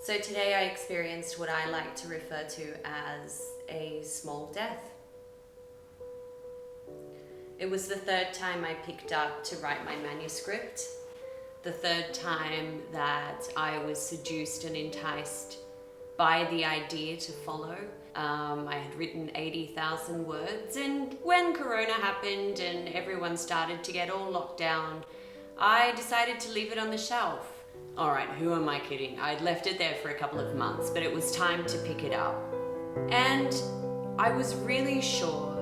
So today I experienced what I like to refer to as a small death. It was the third time I picked up to write my manuscript, the third time that I was seduced and enticed by the idea to follow. I had written 80,000 words, and when Corona happened and everyone started to get all locked down, I decided to leave it on the shelf. All right, who am I kidding? I'd left it there for a couple of months, but it was time to pick it up. And I was really sure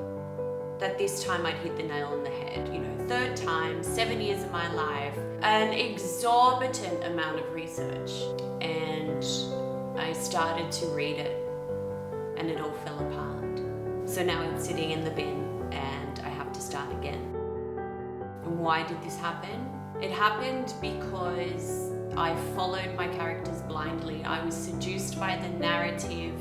that this time I'd hit the nail on the head. You know, third time, 7 years of my life, an exorbitant amount of research. And I started to read it, and it all fell apart. So now it's sitting in the bin, and I have to start again. And why did this happen? It happened because I followed my characters blindly. I was seduced by the narrative.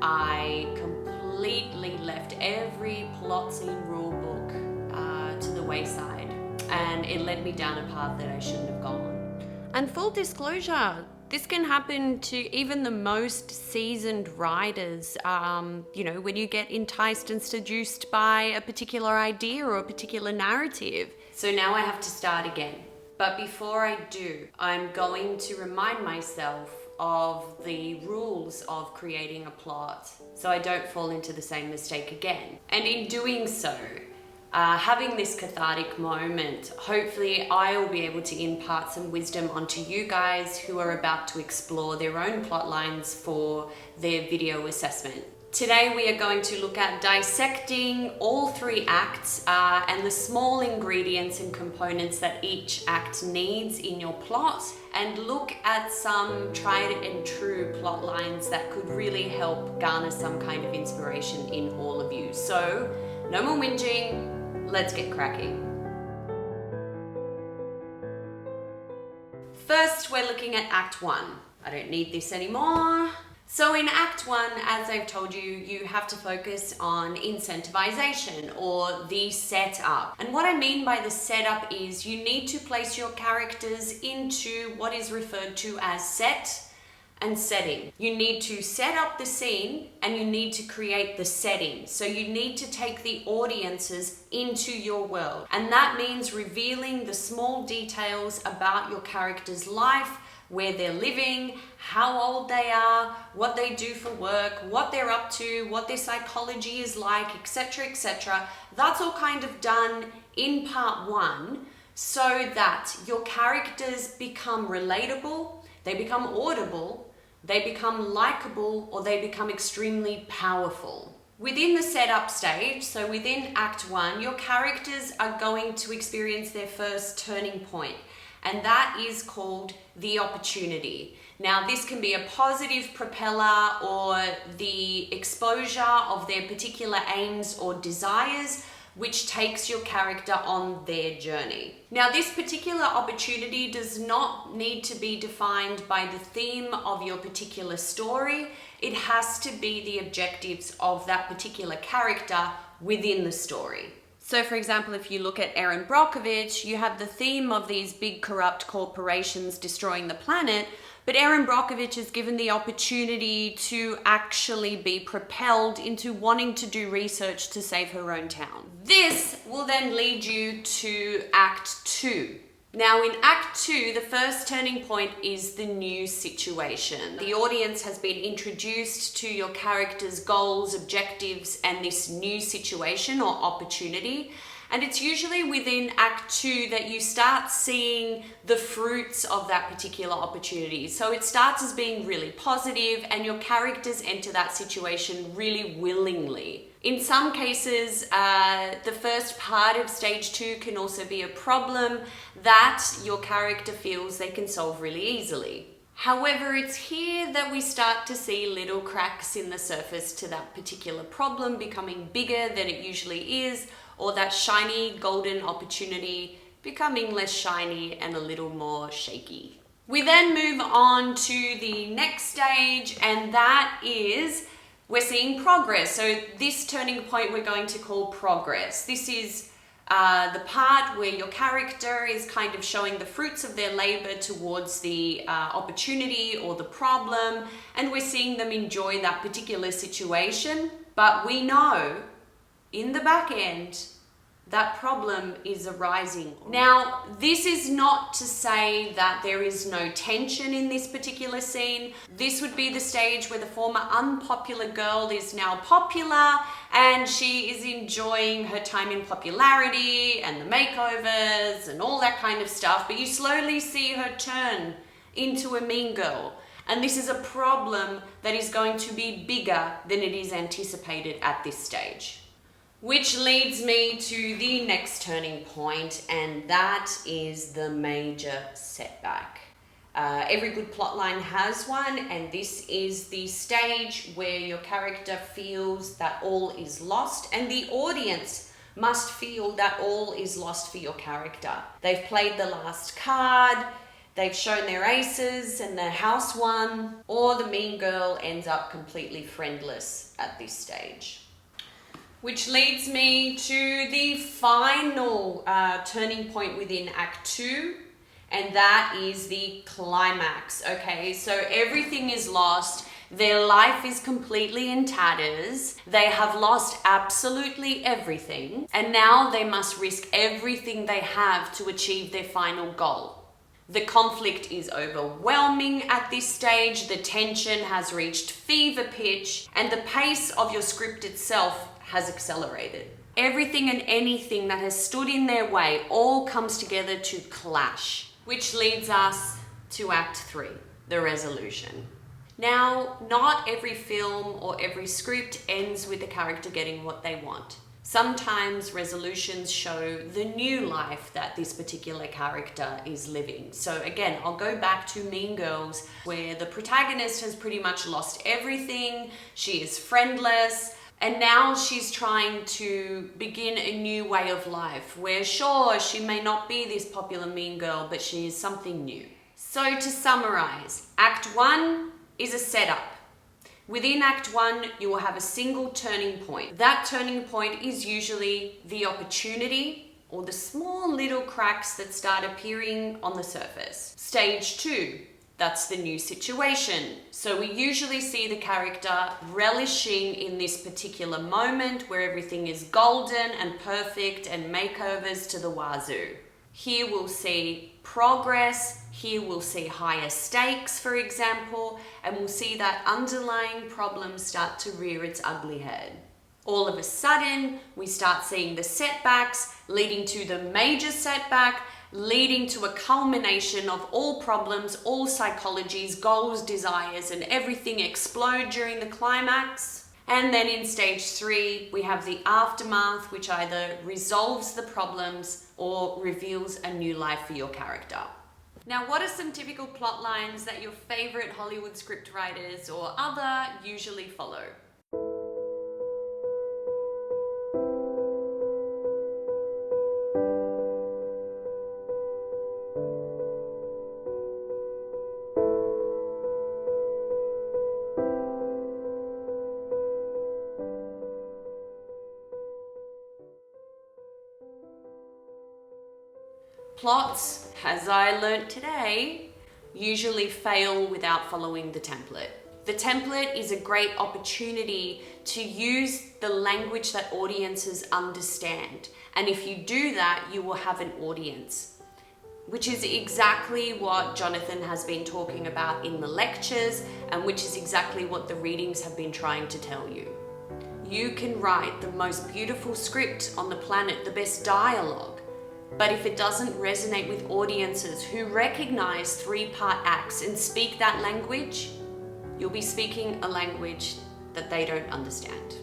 I completely left every plot scene rule book to the wayside, and it led me down a path that I shouldn't have gone. And full disclosure, this can happen to even the most seasoned writers, you know, when you get enticed and seduced by a particular idea or a particular narrative. So now I have to start again. But before I do, I'm going to remind myself of the rules of creating a plot so I don't fall into the same mistake again. And in doing so, having this cathartic moment, hopefully I will be able to impart some wisdom onto you guys who are about to explore their own plot lines for their video assessment. Today we are going to look at dissecting all 3 acts and the small ingredients and components that each act needs in your plot, and look at some tried and true plot lines that could really help garner some kind of inspiration in all of you. So no more whinging, let's get cracking. First, we're looking at Act 1. I don't need this anymore. So in Act 1, as I've told you, you have to focus on incentivization, or the setup. And what I mean by the setup is you need to place your characters into what is referred to as set and setting. You need to set up the scene and you need to create the setting. So you need to take the audiences into your world. And that means revealing the small details about your character's life, where they're living, how old they are, what they do for work, what they're up to, what their psychology is like, etc., etc. That's all kind of done in part 1 so that your characters become relatable, they become audible, they become likable, or they become extremely powerful. Within the setup stage, so within Act 1, your characters are going to experience their first turning point. And that is called the opportunity. Now, this can be a positive propeller or the exposure of their particular aims or desires, which takes your character on their journey. Now, this particular opportunity does not need to be defined by the theme of your particular story. It has to be the objectives of that particular character within the story. So for example, if you look at Erin Brockovich, you have the theme of these big corrupt corporations destroying the planet, but Erin Brockovich is given the opportunity to actually be propelled into wanting to do research to save her own town. This will then lead you to Act 2. Now in Act 2, the first turning point is the new situation. The audience has been introduced to your character's goals, objectives, and this new situation or opportunity. And it's usually within Act 2 that you start seeing the fruits of that particular opportunity. So it starts as being really positive and your characters enter that situation really willingly. In some cases, the first part of stage 2 can also be a problem that your character feels they can solve really easily. However, it's here that we start to see little cracks in the surface to that particular problem becoming bigger than it usually is, or that shiny golden opportunity becoming less shiny and a little more shaky. We then move on to the next stage, and that is we're seeing progress. So this turning point we're going to call progress. This is the part where your character is kind of showing the fruits of their labor towards the opportunity or the problem, and we're seeing them enjoy that particular situation. But we know in the back end that problem is arising. Now, this is not to say that there is no tension in this particular scene. This would be the stage where the former unpopular girl is now popular and she is enjoying her time in popularity and the makeovers and all that kind of stuff, but you slowly see her turn into a mean girl. And this is a problem that is going to be bigger than it is anticipated at this stage. Which leads me to the next turning point, and that is the major setback. Every good plotline has one, and this is the stage where your character feels that all is lost, and the audience must feel that all is lost for your character. They've played the last card, they've shown their aces and their house won, or the mean girl ends up completely friendless at this stage. Which leads me to the final turning point within Act 2, and that is the climax. Okay, so everything is lost. Their life is completely in tatters. They have lost absolutely everything, and now they must risk everything they have to achieve their final goal. The conflict is overwhelming at this stage. The tension has reached fever pitch, and the pace of your script itself has accelerated. Everything and anything that has stood in their way all comes together to clash, which leads us to Act 3, the resolution. Now, not every film or every script ends with the character getting what they want. Sometimes resolutions show the new life that this particular character is living. So again, I'll go back to Mean Girls, where the protagonist has pretty much lost everything. She is friendless. And now she's trying to begin a new way of life where, sure, she may not be this popular mean girl, but she is something new. So to summarize, Act 1 is a setup. Within Act 1, you will have a single turning point. That turning point is usually the opportunity or the small little cracks that start appearing on the surface. Stage 2. That's the new situation. So we usually see the character relishing in this particular moment where everything is golden and perfect and makeovers to the wazoo. Here we'll see progress, here we'll see higher stakes, for example, and we'll see that underlying problem start to rear its ugly head. All of a sudden, we start seeing the setbacks leading to the major setback, leading to a culmination of all problems, all psychologies, goals, desires, and everything explode during the climax. And then in Stage 3, we have the aftermath, which either resolves the problems or reveals a new life for your character. Now, what are some typical plot lines that your favorite Hollywood scriptwriters or other usually follow? Plots, as I learnt today, usually fail without following the template. The template is a great opportunity to use the language that audiences understand. And if you do that, you will have an audience, which is exactly what Jonathan has been talking about in the lectures, and which is exactly what the readings have been trying to tell you. You can write the most beautiful script on the planet, the best dialogue, but if it doesn't resonate with audiences who recognize 3-part acts and speak that language, you'll be speaking a language that they don't understand.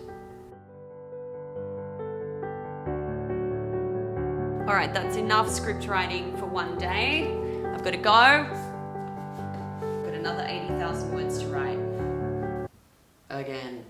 All right, that's enough script writing for one day. I've got to go. I've got another 80,000 words to write. Again.